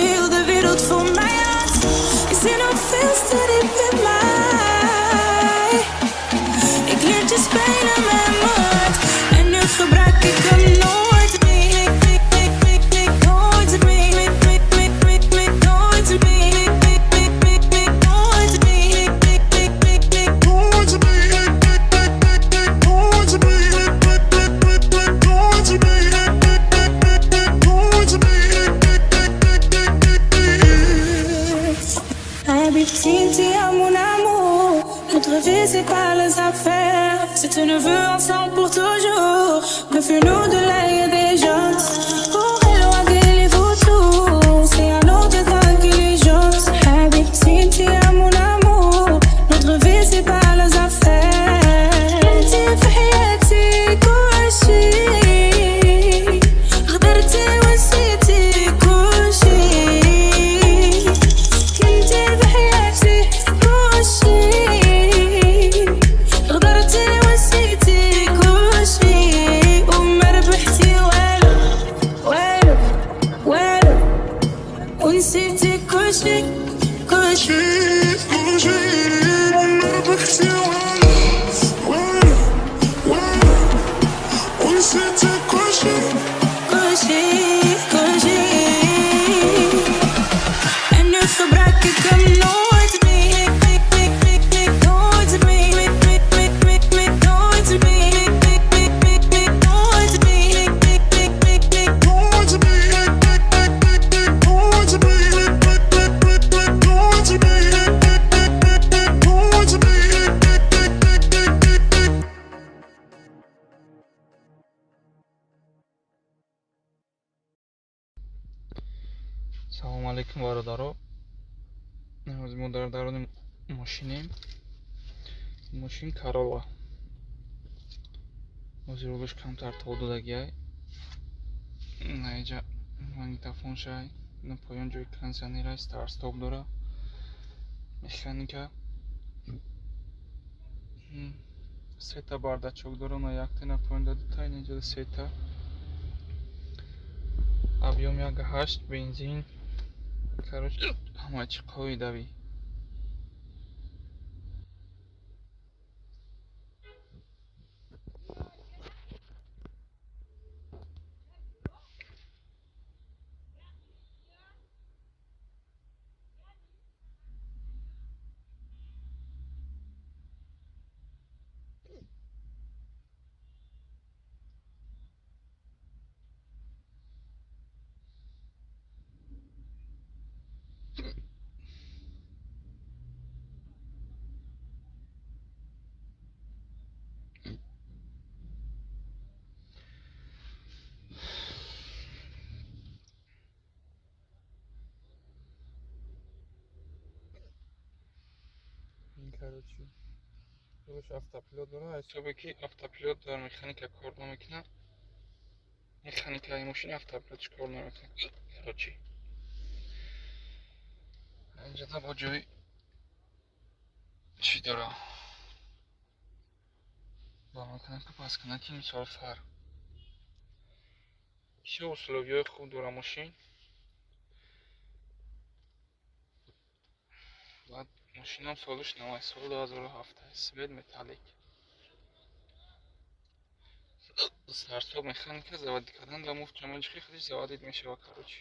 heel de wereld voor mij uit. Ik zie nog veel te diep in mij. Ik leer je spelen met mijn hart. En nu gebruik ik hem nooit meer. Nooit meer. Nooit meer. Habibti à mon amour, notre vie c'est pas les affaires. Si tu ne veux ensemble pour toujours, méfie-nous de l'œil des gens. Pour éloigner les vautours, c'est un autre intelligence. Habibti à mon amour, notre vie c'est pas les affaires. انتي في حياتي كل شيء، غدرتي ونسيتي كل شيء. انتي في حياتي كل شيء، غدرتي ونسيتي كل شيء. وما ربحتي والو والو والو، ونسيتي كل شيء كل شيء كل شيء. وما ربحتي والو والو والو، ونسيتي كل شيء كل شيء كل شيء. En nu gebruik ik hem nooit meer. Nooit meer. Nooit meer. Nooit Салом алейкум бародаро. Имрӯз мо дар дарони мошинем. Мошин Corolla. ҳозир рӯбаш камтар то додагиай. Наиҷа магнитофон шай. На поён ҷои кондиционерай, старт стоп дора. Механика. Сета бардачок дора, на якта на поён додита, инҷа сета. Объем 1.8 бензин. Короче, ҳамаи қоидави. Короче, рӯбаш автопилот дора. ҳисобе ки автопилот дар механика кор намекунад. Механикаи мошини автопилотиш кор намекунад. Короче, инҷода бо ҷои чӣ дора? Ба механика пасканаки мисол фар. Все условияи хуб дора мошин. Баъд мошинам солиш навай, соли 2007, свет металлик. Старт стоп механика заводӣ кардан дар муфт ҷамоҷи худиш заводид мешавад. Короче,